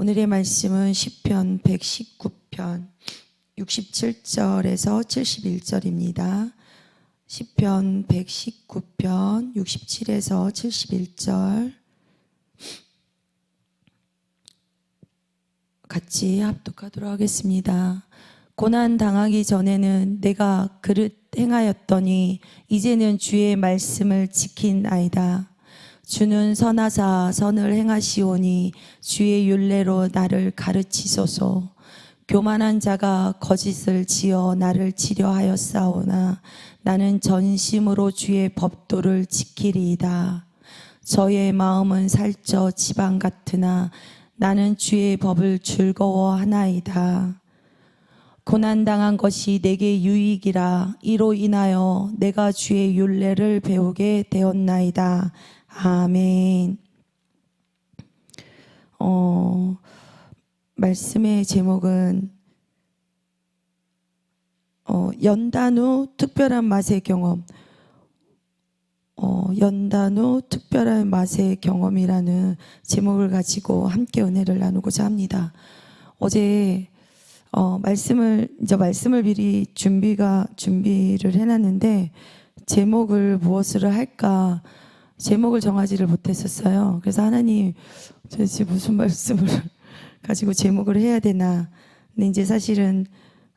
오늘의 말씀은 시편 119편 67절에서 71절입니다. 시편 119편 67에서 71절 같이 합독하도록 하겠습니다. 고난 당하기 전에는 내가 그릇 행하였더니 이제는 주의 말씀을 지킨아이다. 주는 선하사 선을 행하시오니 주의 율례로 나를 가르치소서. 교만한 자가 거짓을 지어 나를 치려하였사오나 나는 전심으로 주의 법도를 지키리이다. 저의 마음은 살쪄 지방 같으나 나는 주의 법을 즐거워하나이다. 고난당한 것이 내게 유익이라. 이로 인하여 내가 주의 율례를 배우게 되었나이다. 아멘. 말씀의 제목은 연단 후 특별한 맛의 경험. 연단 후 특별한 맛의 경험이라는 제목을 가지고 함께 은혜를 나누고자 합니다. 어제 말씀을 미리 준비를 해놨는데 제목을 무엇으로 할까 제목을 정하지를 못했었어요. 그래서 하나님 도대체 무슨 말씀을 가지고 제목을 해야 되나. 근데 이제 사실은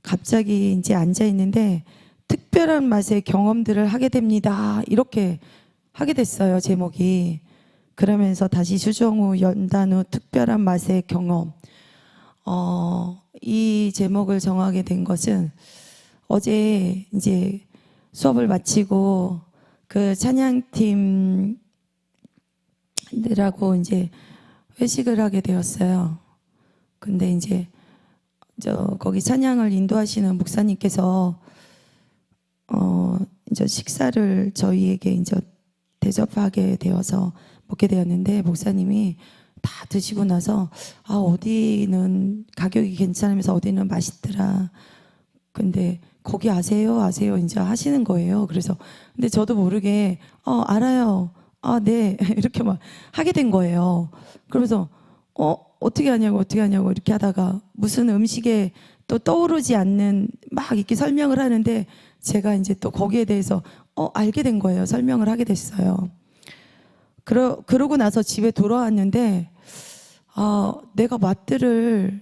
갑자기 이제 앉아 있는데 특별한 맛의 경험들을 하게 됩니다. 이렇게 하게 됐어요, 제목이. 그러면서 다시 수정 후 연단 후 특별한 맛의 경험. 이 제목을 정하게 된 것은 어제 이제 수업을 마치고 그 찬양팀들하고 이제 회식을 하게 되었어요. 근데 이제 거기 찬양을 인도하시는 목사님께서 이제 식사를 저희에게 이제 대접하게 되어서 먹게 되었는데 목사님이 다 드시고 나서 어디는 가격이 괜찮으면서 어디는 맛있더라. 근데 거기 아세요 이제 하시는 거예요. 그래서 근데 저도 모르게 알아요. 네 이렇게 막 하게 된 거예요. 그러면서 어떻게 하냐고 이렇게 하다가 무슨 음식에 또 떠오르지 않는 막 이렇게 설명을 하는데 제가 이제 또 거기에 대해서 알게 된 거예요. 설명을 하게 됐어요. 그러고 나서 집에 돌아왔는데 내가 맛들을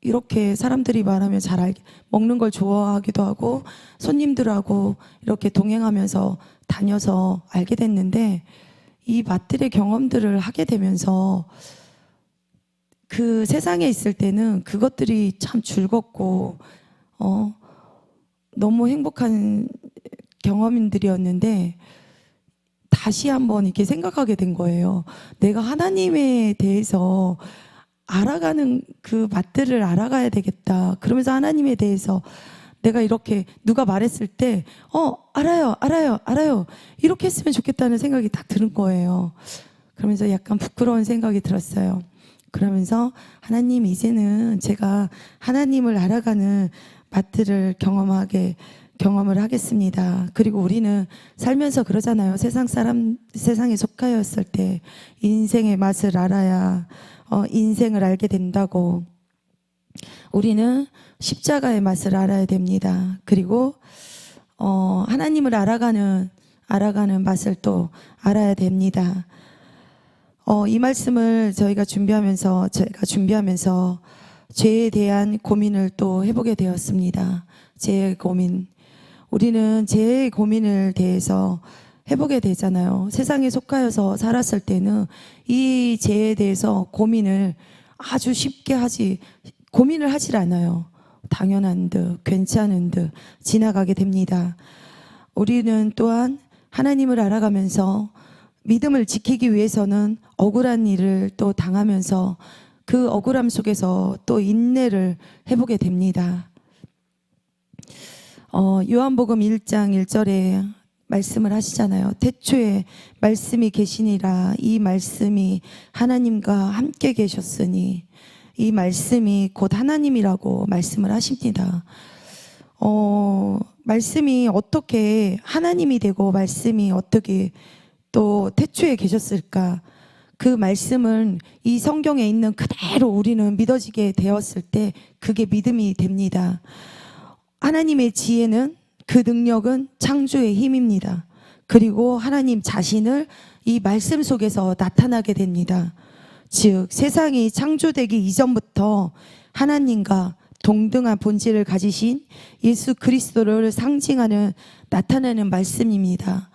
이렇게 사람들이 말하면 먹는 걸 좋아하기도 하고 손님들하고 이렇게 동행하면서 다녀서 알게 됐는데 이 맛들의 경험들을 하게 되면서 그 세상에 있을 때는 그것들이 참 즐겁고 너무 행복한 경험들이었는데 다시 한번 이렇게 생각하게 된 거예요. 내가 하나님에 대해서 알아가는 그 맛들을 알아가야 되겠다. 그러면서 하나님에 대해서 내가 이렇게 누가 말했을 때 알아요 이렇게 했으면 좋겠다는 생각이 딱 드는 거예요. 그러면서 약간 부끄러운 생각이 들었어요. 그러면서 하나님 이제는 제가 하나님을 알아가는 맛들을 경험을 하겠습니다. 그리고 우리는 살면서 그러잖아요. 세상에 속하였을 때 인생의 맛을 알아야 인생을 알게 된다고. 우리는 십자가의 맛을 알아야 됩니다. 그리고 하나님을 알아가는 맛을 또 알아야 됩니다. 이 말씀을 제가 준비하면서 죄에 대한 고민을 또 해보게 되었습니다. 죄의 고민. 우리는 죄의 고민을 대해서 해보게 되잖아요. 세상에 속하여서 살았을 때는 이 죄에 대해서 고민을 아주 쉽게 고민을 하질 않아요. 당연한 듯, 괜찮은 듯 지나가게 됩니다. 우리는 또한 하나님을 알아가면서 믿음을 지키기 위해서는 억울한 일을 또 당하면서 그 억울함 속에서 또 인내를 해보게 됩니다. 요한복음 1장 1절에 말씀을 하시잖아요. 태초에 말씀이 계시니라. 이 말씀이 하나님과 함께 계셨으니 이 말씀이 곧 하나님이라고 말씀을 하십니다. 말씀이 어떻게 하나님이 되고 말씀이 어떻게 또 태초에 계셨을까? 그 말씀은 이 성경에 있는 그대로 우리는 믿어지게 되었을 때 그게 믿음이 됩니다. 하나님의 지혜는, 그 능력은 창조의 힘입니다. 그리고 하나님 자신을 이 말씀 속에서 나타나게 됩니다. 즉 세상이 창조되기 이전부터 하나님과 동등한 본질을 가지신 예수 그리스도를 상징하는 나타내는 말씀입니다.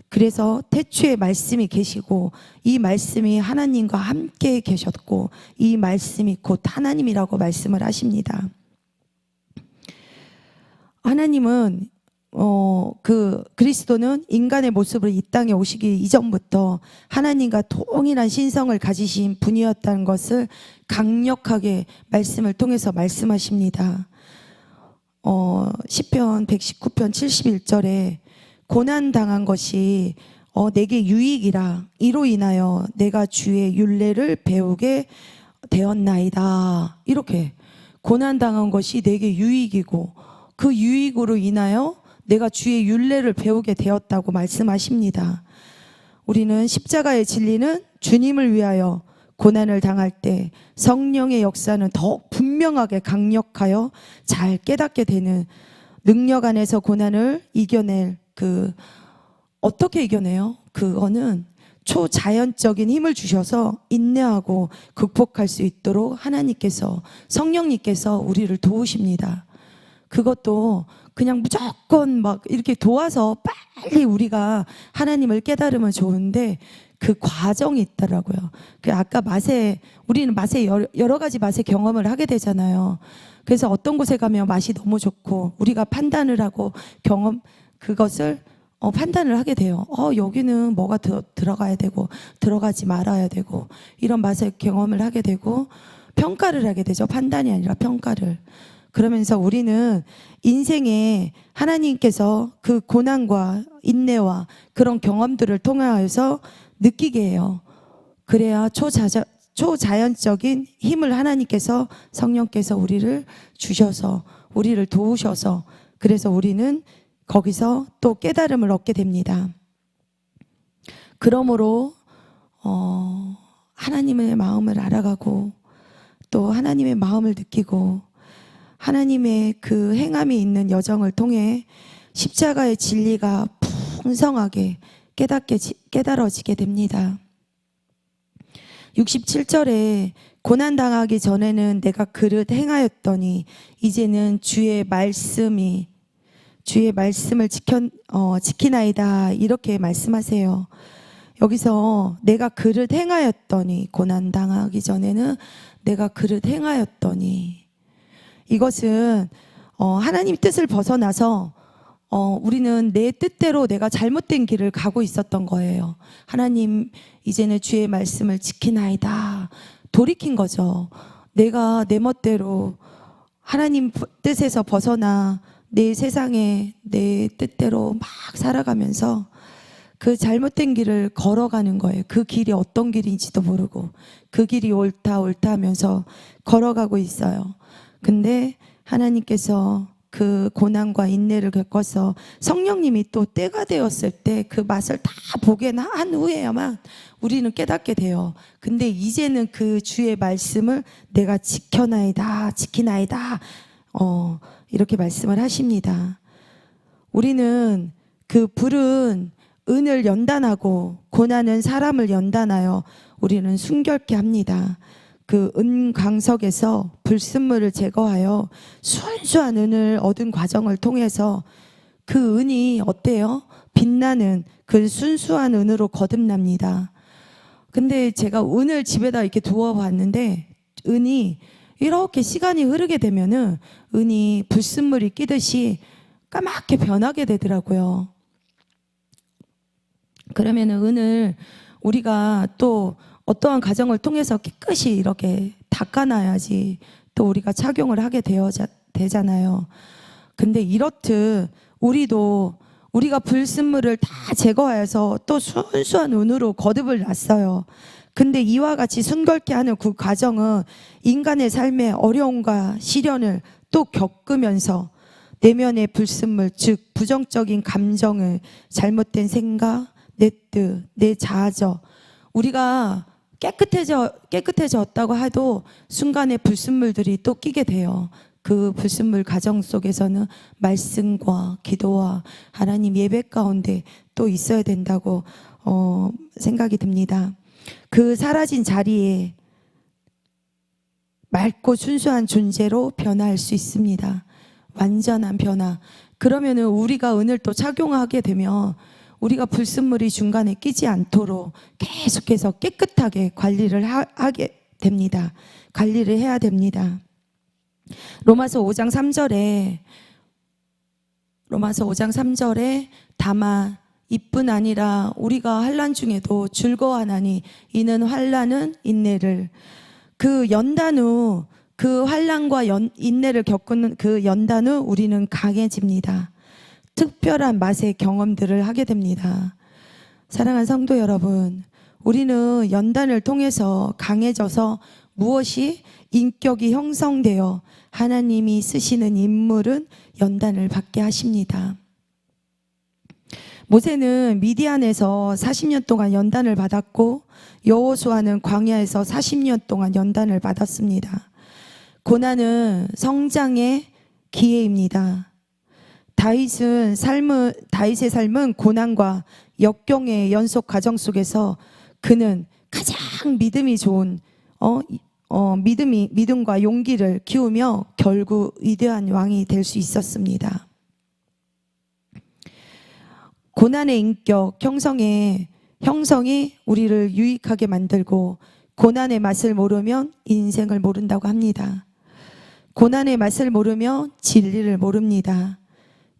그래서 태초에 말씀이 계시고 이 말씀이 하나님과 함께 계셨고 이 말씀이 곧 하나님이라고 말씀을 하십니다. 하나님은 그리스도는 인간의 모습으로 이 땅에 오시기 이전부터 하나님과 동일한 신성을 가지신 분이었다는 것을 강력하게 말씀을 통해서 말씀하십니다. 시편 119편 71절에 고난당한 것이 내게 유익이라, 이로 인하여 내가 주의 율례를 배우게 되었나이다. 이렇게 고난당한 것이 내게 유익이고 그 유익으로 인하여 내가 주의 율례를 배우게 되었다고 말씀하십니다. 우리는 십자가의 진리는 주님을 위하여 고난을 당할 때 성령의 역사는 더욱 분명하게 강력하여 잘 깨닫게 되는 능력 안에서 고난을 이겨낼 어떻게 이겨내요? 그거는 초자연적인 힘을 주셔서 인내하고 극복할 수 있도록 하나님께서, 성령님께서 우리를 도우십니다. 그것도 그냥 무조건 막 이렇게 도와서 빨리 우리가 하나님을 깨달으면 좋은데 그 과정이 있더라고요. 아까 우리는 맛에 여러 가지 맛의 경험을 하게 되잖아요. 그래서 어떤 곳에 가면 맛이 너무 좋고 우리가 판단을 하고 그것을 판단을 하게 돼요. 여기는 뭐가 들어가야 되고 들어가지 말아야 되고 이런 맛의 경험을 하게 되고 평가를 하게 되죠. 판단이 아니라 평가를. 그러면서 우리는 인생에 하나님께서 그 고난과 인내와 그런 경험들을 통하여서 느끼게 해요. 그래야 초자연적인 힘을 하나님께서, 성령께서 우리를 주셔서 우리를 도우셔서, 그래서 우리는 거기서 또 깨달음을 얻게 됩니다. 그러므로 하나님의 마음을 알아가고 또 하나님의 마음을 느끼고 하나님의 그 행함이 있는 여정을 통해 십자가의 진리가 풍성하게 깨달아지게 됩니다. 67절에 고난당하기 전에는 내가 그릇 행하였더니 이제는 주의 말씀을 지키나이다, 이렇게 말씀하세요. 여기서 내가 그릇 행하였더니, 고난당하기 전에는 내가 그릇 행하였더니, 이것은 하나님 뜻을 벗어나서 우리는 내 뜻대로 내가 잘못된 길을 가고 있었던 거예요. 하나님 이제는 주의 말씀을 지키나이다, 돌이킨 거죠. 내가 내 멋대로 하나님 뜻에서 벗어나 내 세상에 내 뜻대로 막 살아가면서 그 잘못된 길을 걸어가는 거예요. 그 길이 어떤 길인지도 모르고 그 길이 옳다 하면서 걸어가고 있어요. 근데 하나님께서 그 고난과 인내를 겪어서 성령님이 또 때가 되었을 때 그 맛을 다 보게 한 후에야만 우리는 깨닫게 돼요. 근데 이제는 그 주의 말씀을 내가 지키나이다 이렇게 말씀을 하십니다. 우리는 그 불은 은을 연단하고 고난은 사람을 연단하여 우리는 순결케 합니다. 그 은광석에서 불순물을 제거하여 순수한 은을 얻은 과정을 통해서 그 은이 어때요? 빛나는 그 순수한 은으로 거듭납니다. 근데 제가 은을 집에다 이렇게 두어 봤는데 은이 이렇게 시간이 흐르게 되면은 은이 불순물이 끼듯이 까맣게 변하게 되더라고요. 그러면은 은을 우리가 또 어떠한 과정을 통해서 깨끗이 이렇게 닦아놔야지 또 우리가 착용을 하게 되잖아요. 근데 이렇듯 우리가 불순물을 다 제거해서 또 순수한 은으로 거듭을 놨어요. 근데 이와 같이 순결케 하는 그 과정은 인간의 삶의 어려움과 시련을 또 겪으면서 내면의 불순물, 즉 부정적인 감정을, 잘못된 생각, 내 뜻, 내 자아적, 우리가 깨끗해졌다고 해도 순간에 불순물들이 또 끼게 돼요. 그 불순물 가정 속에서는 말씀과 기도와 하나님 예배 가운데 또 있어야 된다고 생각이 듭니다. 그 사라진 자리에 맑고 순수한 존재로 변화할 수 있습니다. 완전한 변화. 그러면은 우리가 은을 또 착용하게 되면 우리가 불순물이 중간에 끼지 않도록 계속해서 깨끗하게 관리를 하게 됩니다. 관리를 해야 됩니다. 로마서 5장 3절에 다만 이뿐 아니라 우리가 환난 중에도 즐거워하나니 이는 환난은 인내를, 그 연단 후 그 환난과 인내를 겪는 그 연단 후 우리는 강해집니다. 특별한 맛의 경험들을 하게 됩니다. 사랑하는 성도 여러분, 우리는 연단을 통해서 강해져서 무엇이 인격이 형성되어 하나님이 쓰시는 인물은 연단을 받게 하십니다. 모세는 미디안에서 40년 동안 연단을 받았고 여호수아는 광야에서 40년 동안 연단을 받았습니다. 고난은 성장의 기회입니다. 다윗의 삶은 고난과 역경의 연속 과정 속에서 그는 가장 믿음이 좋은 믿음과 용기를 키우며 결국 위대한 왕이 될 수 있었습니다. 고난의 인격 형성이 우리를 유익하게 만들고, 고난의 맛을 모르면 인생을 모른다고 합니다. 고난의 맛을 모르면 진리를 모릅니다.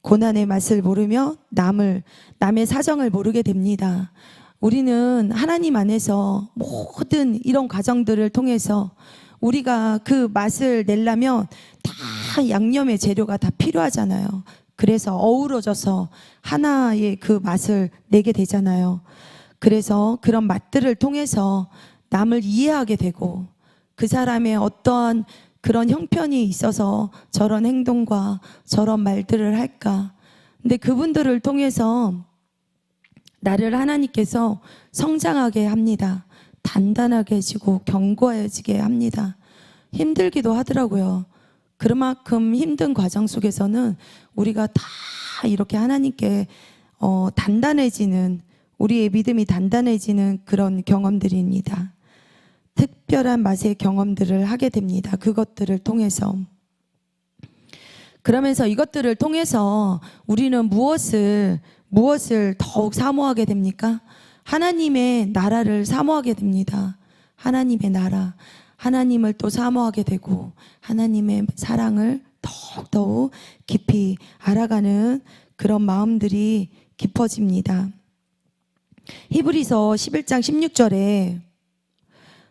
고난의 맛을 모르면 남의 사정을 모르게 됩니다. 우리는 하나님 안에서 모든 이런 과정들을 통해서 우리가 그 맛을 내려면 다 양념의 재료가 다 필요하잖아요. 그래서 어우러져서 하나의 그 맛을 내게 되잖아요. 그래서 그런 맛들을 통해서 남을 이해하게 되고, 그 사람의 어떠한 그런 형편이 있어서 저런 행동과 저런 말들을 할까. 근데 그분들을 통해서 나를 하나님께서 성장하게 합니다. 단단하게 해지고 견고해지게 합니다. 힘들기도 하더라고요. 그만큼 힘든 과정 속에서는 우리가 다 이렇게 하나님께 단단해지는, 우리의 믿음이 단단해지는 그런 경험들입니다. 특별한 맛의 경험들을 하게 됩니다. 그것들을 통해서. 그러면서 이것들을 통해서 우리는 무엇을 더욱 사모하게 됩니까? 하나님의 나라를 사모하게 됩니다. 하나님의 나라, 하나님을 또 사모하게 되고 하나님의 사랑을 더욱 깊이 알아가는 그런 마음들이 깊어집니다. 히브리서 11장 16절에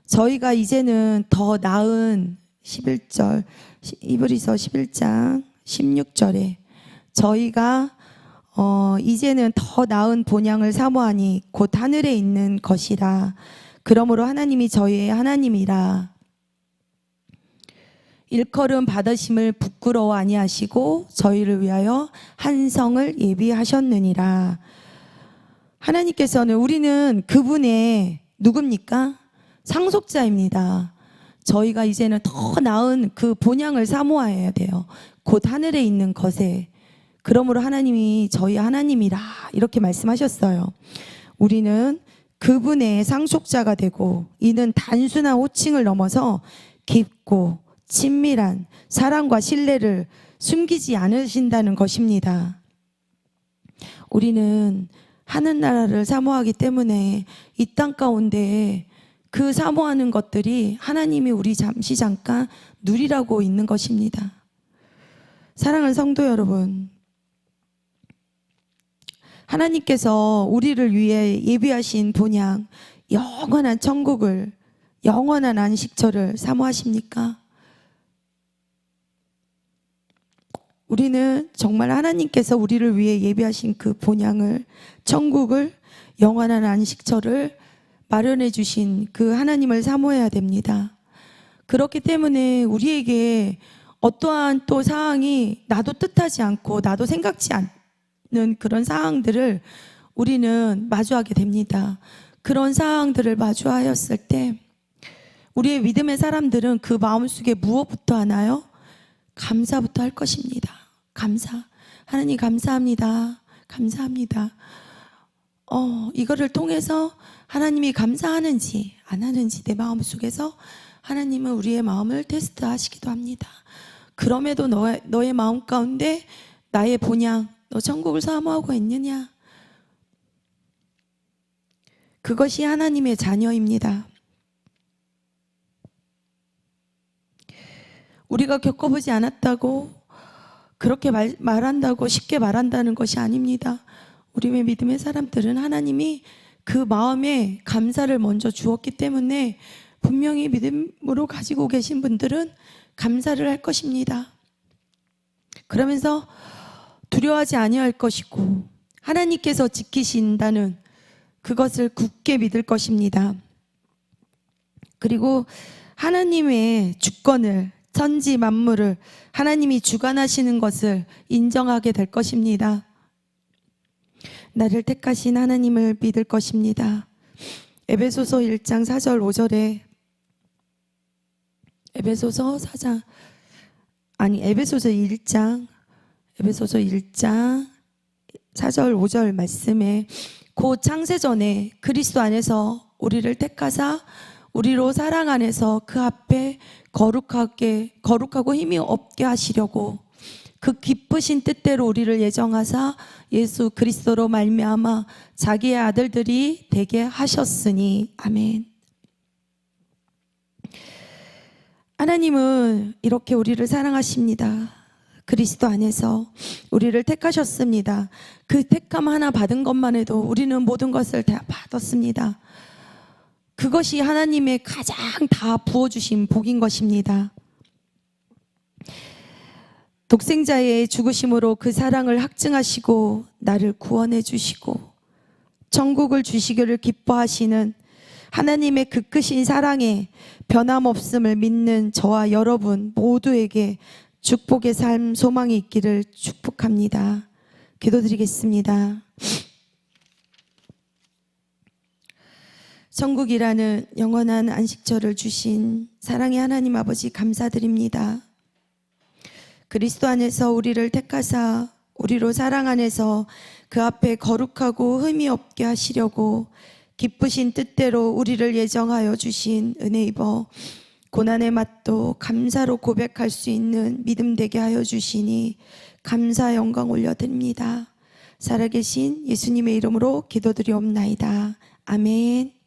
저희가 이제는 더 나은 11절, 히브리서 11장 16절에 저희가 이제는 더 나은 본향을 사모하니 곧 하늘에 있는 것이라. 그러므로 하나님이 저희의 하나님이라. 일컬음 받으심을 부끄러워 아니하시고 저희를 위하여 한 성을 예비하셨느니라. 하나님께서는, 우리는 그분의 누굽니까? 상속자입니다. 저희가 이제는 더 나은 그 본향을 사모해야 돼요. 곧 하늘에 있는 것에. 그러므로 하나님이 저희 하나님이라 이렇게 말씀하셨어요. 우리는 그분의 상속자가 되고, 이는 단순한 호칭을 넘어서 깊고 친밀한 사랑과 신뢰를 숨기지 않으신다는 것입니다. 우리는 하늘나라를 사모하기 때문에 이 땅 가운데 그 사모하는 것들이 하나님이 우리 잠깐 누리라고 있는 것입니다. 사랑하는 성도 여러분, 하나님께서 우리를 위해 예비하신 본향, 영원한 천국을, 영원한 안식처를 사모하십니까? 우리는 정말 하나님께서 우리를 위해 예비하신 그 본향을, 천국을, 영원한 안식처를 마련해 주신 그 하나님을 사모해야 됩니다. 그렇기 때문에 우리에게 어떠한 또 상황이 나도 뜻하지 않고 나도 생각지 않는 그런 상황들을 우리는 마주하게 됩니다. 그런 상황들을 마주하였을 때 우리의 믿음의 사람들은 그 마음속에 무엇부터 하나요? 감사부터 할 것입니다. 감사. 하나님 감사합니다. 감사합니다. 이거를 통해서 하나님이 감사하는지 안 하는지 내 마음속에서 하나님은 우리의 마음을 테스트하시기도 합니다. 그럼에도 너의 마음 가운데 나의 본향, 너 천국을 사모하고 있느냐? 그것이 하나님의 자녀입니다. 우리가 겪어보지 않았다고 그렇게 말한다고 쉽게 말한다는 것이 아닙니다. 우리의 믿음의 사람들은 하나님이 그 마음에 감사를 먼저 주었기 때문에 분명히 믿음으로 가지고 계신 분들은 감사를 할 것입니다. 그러면서 두려워하지 아니할 것이고 하나님께서 지키신다는 그것을 굳게 믿을 것입니다. 그리고 하나님의 주권을, 천지 만물을 하나님이 주관하시는 것을 인정하게 될 것입니다. 나를 택하신 하나님을 믿을 것입니다. 에베소서 1장 4절 5절에 에베소서 1장 4절 5절 말씀에 곧 창세전에 그리스도 안에서 우리를 택하사 우리로 사랑 안에서 그 앞에 거룩하고 힘이 없게 하시려고 그 기쁘신 뜻대로 우리를 예정하사 예수 그리스도로 말미암아 자기의 아들들이 되게 하셨으니. 아멘. 하나님은 이렇게 우리를 사랑하십니다. 그리스도 안에서 우리를 택하셨습니다. 그 택함 하나 받은 것만 해도 우리는 모든 것을 다 받았습니다. 그것이 하나님의 가장 다 부어주신 복인 것입니다. 독생자의 죽으심으로 그 사랑을 확증하시고 나를 구원해 주시고 천국을 주시기를 기뻐하시는 하나님의 그 크신 사랑에 변함없음을 믿는 저와 여러분 모두에게 축복의 삶, 소망이 있기를 축복합니다. 기도드리겠습니다. 천국이라는 영원한 안식처를 주신 사랑의 하나님 아버지 감사드립니다. 그리스도 안에서 우리를 택하사 우리로 사랑 안에서 그 앞에 거룩하고 흠이 없게 하시려고 기쁘신 뜻대로 우리를 예정하여 주신 은혜 입어 고난의 맛도 감사로 고백할 수 있는 믿음 되게 하여 주시니 감사 영광 올려드립니다. 살아계신 예수님의 이름으로 기도드리옵나이다. 아멘.